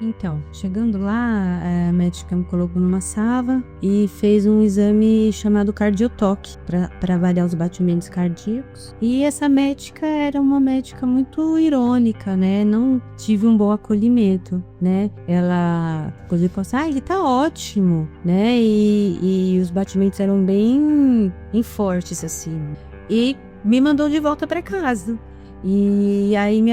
Então, chegando lá, a médica me colocou numa sala e fez um exame chamado cardiotoque para avaliar os batimentos cardíacos. E essa médica era uma médica muito irônica, né? Não tive um bom acolhimento, né? Ela, inclusive, falou assim: ele tá ótimo, né? E os batimentos eram bem fortes, assim. E me mandou de volta para casa. E aí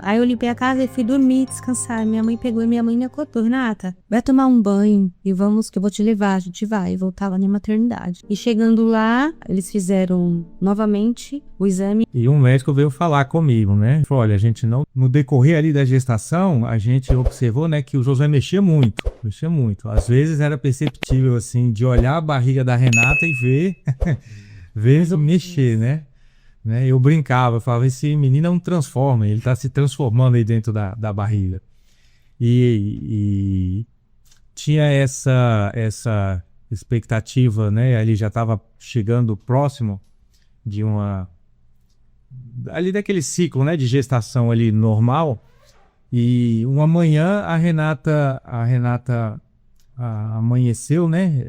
aí eu limpei a casa e fui dormir, descansar. Minha mãe pegou e minha mãe me acordou: Renata, vai tomar um banho e vamos que eu vou te levar, a gente vai. E voltava na maternidade. E chegando lá, eles fizeram novamente o exame. E um médico veio falar comigo, né? Falou: olha, a gente não, no decorrer ali da gestação, a gente observou, né, que o Josué mexia muito, mexia muito. Às vezes era perceptível, assim, de olhar a barriga da Renata e ver, ver mexer, né? Eu brincava, eu falava: esse menino é um transforma, ele tá se transformando aí dentro da barriga. E tinha essa expectativa, né? Ali já estava chegando próximo de uma ali daquele ciclo, né, de gestação ali normal. E uma manhã a Renata amanheceu, né?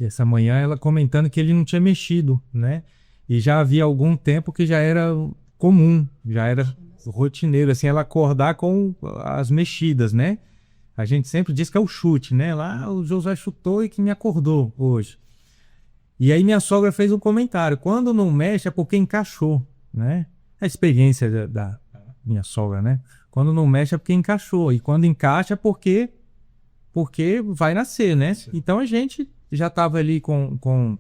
Essa manhã ela comentando que ele não tinha mexido, né? E já havia algum tempo que já era comum, já era rotineiro, assim, ela acordar com as mexidas, né? A gente sempre diz que é o chute, né? Lá o Josué chutou e que me acordou hoje. E aí minha sogra fez um comentário: quando não mexe é porque encaixou, né? A experiência da minha sogra, né? Quando não mexe é porque encaixou. E quando encaixa é porque vai nascer, né? Então a gente já estava ali com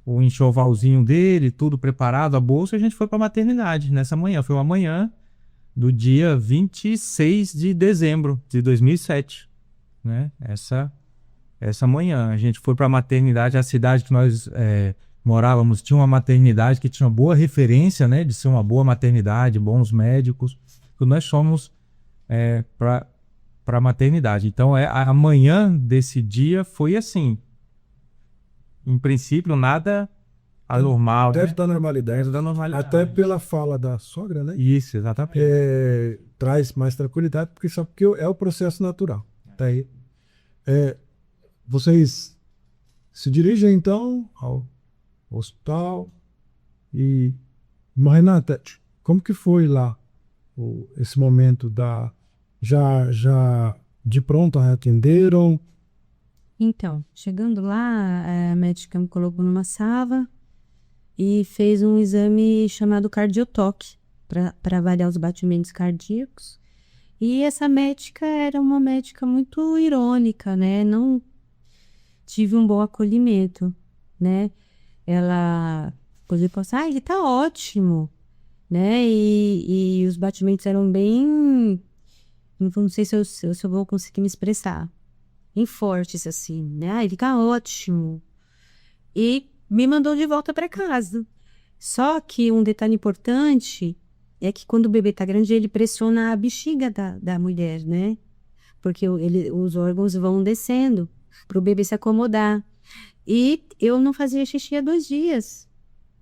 o enxovalzinho dele, tudo preparado, a bolsa, e a gente foi para a maternidade nessa manhã. Foi uma manhã do dia 26 de dezembro de 2007, né? Essa manhã a gente foi para a maternidade. A cidade que nós morávamos tinha uma maternidade que tinha boa referência, né, de ser uma boa maternidade, bons médicos. E nós fomos para a maternidade. Então a manhã desse dia foi assim, em princípio nada anormal, Dentro né? da normalidade. Dentro da normalidade. Até pela fala da sogra, né? Isso, exatamente. Traz mais tranquilidade, porque só porque é o processo natural. Tá aí. Vocês se dirigem então ao hospital e, mas, Renata, como que foi lá esse momento já de pronto atenderam? Então, chegando lá, a médica me colocou numa sala e fez um exame chamado cardiotoque para avaliar os batimentos cardíacos. E essa médica era uma médica muito irônica, né? Não tive um bom acolhimento, né? Ela, inclusive, falou assim: ele tá ótimo, né? E os batimentos eram bem, não sei se eu vou conseguir me expressar, bem fortes, assim, né? Ele tá ótimo. E me mandou de volta para casa. Só que um detalhe importante é que quando o bebê tá grande, ele pressiona a bexiga da mulher, né? Porque os órgãos vão descendo para o bebê se acomodar. E eu não fazia xixi há 2 dias.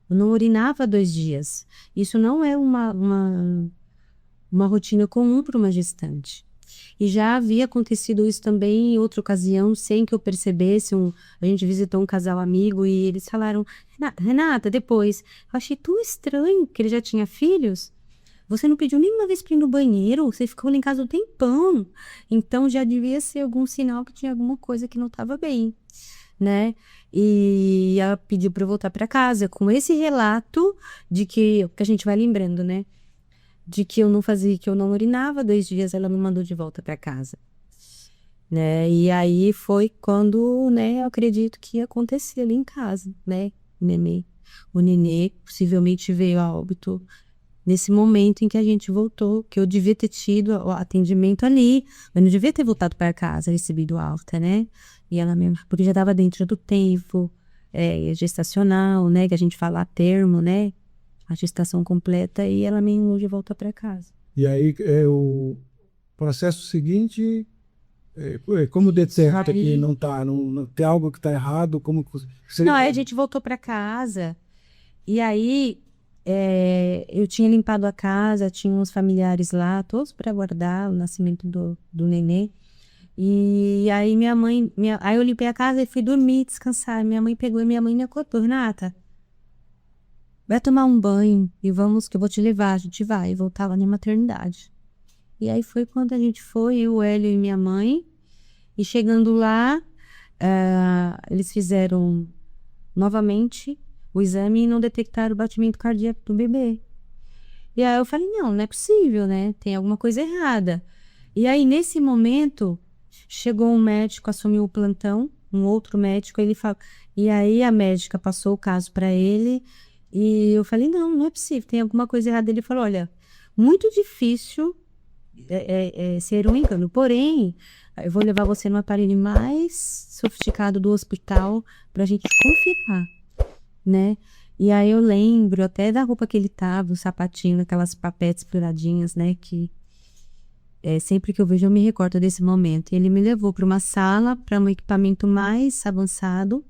Eu não urinava há 2 dias. Isso não é uma rotina comum para uma gestante. E já havia acontecido isso também em outra ocasião, sem que eu percebesse. A gente visitou um casal amigo e eles falaram: Renata, depois, eu achei tão estranho que ele já tinha filhos. Você não pediu nenhuma vez para ir no banheiro, você ficou lá em casa um tempão. Então já devia ser algum sinal que tinha alguma coisa que não estava bem, né? E ela pediu para eu voltar para casa com esse relato de que a gente vai lembrando, né? De que eu não fazia, que eu não urinava 2 dias, ela me mandou de volta para casa, né? E aí foi quando, né, eu acredito que ia acontecer ali em casa, né? O nenê possivelmente veio a óbito nesse momento em que a gente voltou, que eu devia ter tido o atendimento ali, mas não devia ter voltado para casa, recebido alta, né? E ela mesmo, porque já estava dentro do tempo gestacional, né? Que a gente fala a termo, né? A gestação completa, e ela me mandou de volta para casa. E aí o processo seguinte, como detecta que não tá, não tem algo que está errado, como Não, aí a gente voltou para casa, e aí Eu tinha limpado a casa, tinha uns familiares lá, todos para guardar o nascimento do nenê. E aí aí eu limpei a casa e fui dormir, descansar. Minha mãe pegou e minha mãe me acordou, Renata, vai tomar um banho e vamos que eu vou te levar, a gente vai. E voltava na maternidade. E aí foi quando a gente foi, o Hélio e minha mãe. E chegando lá, eles fizeram novamente o exame e não detectaram o batimento cardíaco do bebê. E aí eu falei, não é possível, né? Tem alguma coisa errada. E aí, nesse momento, chegou um médico, assumiu o plantão, um outro médico, e aí a médica passou o caso para ele, e eu falei, não é possível, tem alguma coisa errada. Ele falou, olha, muito difícil ser um engano, porém, eu vou levar você no aparelho mais sofisticado do hospital para a gente confirmar, né? E aí eu lembro até da roupa que ele tava, o sapatinho, aquelas papetes pluradinhas, né? Que sempre que eu vejo eu me recordo desse momento. E ele me levou para uma sala, para um equipamento mais avançado.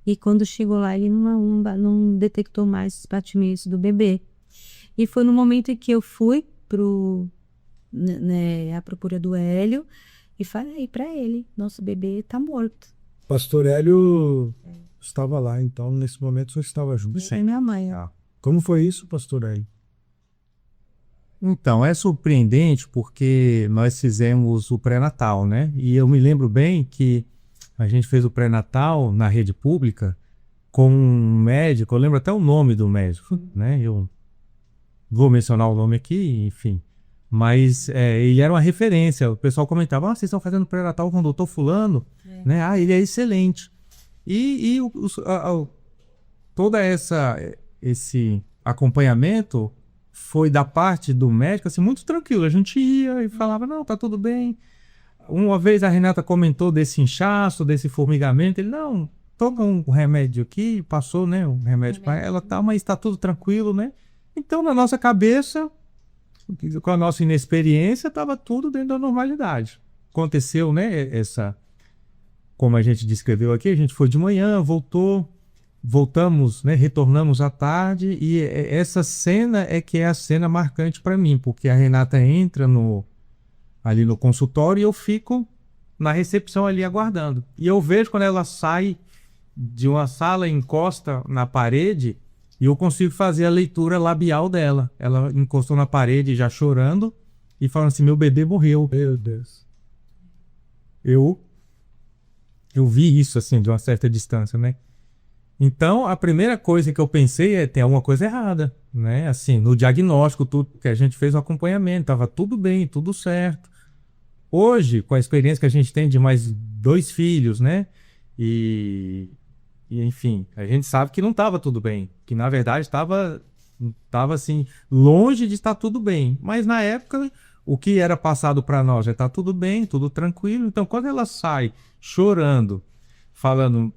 E quando chegou lá, ele não detectou mais os batimentos do bebê. E foi no momento em que eu fui à procura do Hélio e falei para ele, nosso bebê tá morto. Pastor Hélio estava lá, então, nesse momento, você estava junto. E minha mãe, ó. Como foi isso, pastor Hélio? Então, é surpreendente porque nós fizemos o pré-natal, né? E eu me lembro bem que a gente fez o pré-natal na rede pública com um médico, eu lembro até o nome do médico, né? Eu vou mencionar o nome aqui, enfim. Mas ele era uma referência. O pessoal comentava, vocês estão fazendo pré-natal com o doutor fulano, né? Ele é excelente. E todo esse acompanhamento foi da parte do médico, assim, muito tranquilo. A gente ia e falava, não, tá tudo bem. Uma vez a Renata comentou desse inchaço, desse formigamento. Ele, não, toma um remédio aqui, passou, né, um remédio para ela, tá, mas tá tudo tranquilo, né? Então, na nossa cabeça, com a nossa inexperiência, tava tudo dentro da normalidade. Aconteceu, né, como a gente descreveu aqui, a gente foi de manhã, voltamos, né, retornamos à tarde, e essa cena que é a cena marcante para mim, porque a Renata entra ali no consultório e eu fico na recepção ali aguardando. E eu vejo quando ela sai de uma sala e encosta na parede, e eu consigo fazer a leitura labial dela. Ela encostou na parede já chorando e falando assim, meu bebê morreu. Meu Deus. Eu vi isso assim de uma certa distância, né? Então, a primeira coisa que eu pensei tem alguma coisa errada, né? Assim, no diagnóstico, tudo que a gente fez o acompanhamento, tava tudo bem, tudo certo. Hoje, com a experiência que a gente tem de mais 2 filhos, né? E enfim, a gente sabe que não estava tudo bem, que na verdade estava assim, longe de estar tudo bem. Mas na época, o que era passado para nós já está tudo bem, tudo tranquilo. Então, quando ela sai chorando, falando,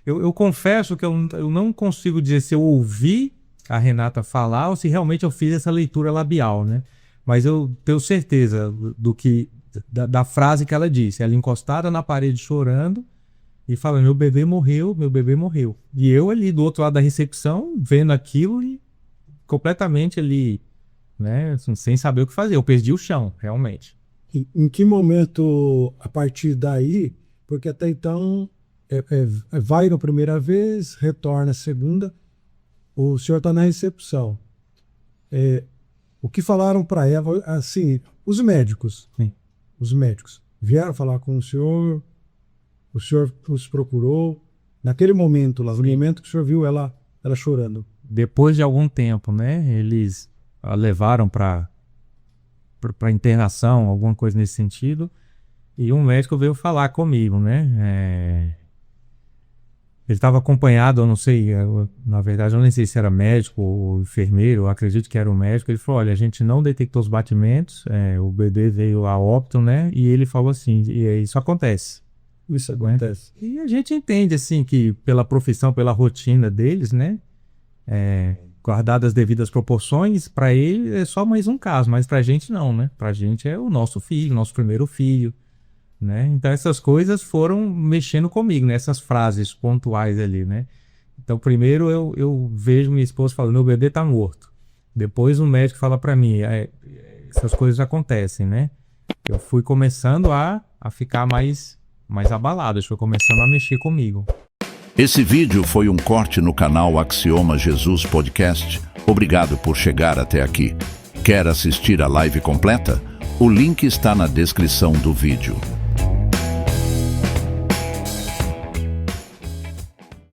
eu confesso que eu não consigo dizer se eu ouvi a Renata falar ou se realmente eu fiz essa leitura labial, né? Mas eu tenho certeza da frase que ela disse. Ela encostada na parede chorando e falando, meu bebê morreu. E eu ali do outro lado da recepção, vendo aquilo e completamente ali, né, sem saber o que fazer. Eu perdi o chão, realmente. Em que momento, a partir daí, porque até então vai na primeira vez, retorna a segunda, o senhor está na recepção. O que falaram para ela, assim, os médicos vieram falar com o senhor os procurou, naquele momento lá, no momento que o senhor viu ela chorando. Depois de algum tempo, né, eles a levaram para internação, alguma coisa nesse sentido, e um médico veio falar comigo, né, ele estava acompanhado, eu não sei, na verdade eu nem sei se era médico ou enfermeiro, eu acredito que era um médico. Ele falou, olha, a gente não detectou os batimentos, o bebê veio a óbito, né, e ele falou assim, isso acontece. Isso acontece. E a gente entende, assim, que pela profissão, pela rotina deles, né, guardadas as devidas proporções, para ele é só mais um caso, mas pra gente não, né, pra gente é o nosso filho, nosso primeiro filho, né, então essas coisas foram mexendo comigo, né, essas frases pontuais ali, né. Então, primeiro eu vejo minha esposa falando, meu bebê tá morto. Depois o médico fala para mim, essas coisas acontecem, né? Eu fui começando a ficar mais abalado, foi começando a mexer comigo. Esse vídeo foi um corte no canal Axioma Jesus Podcast. Obrigado por chegar até aqui. Quer assistir a live completa? O link está na descrição do vídeo.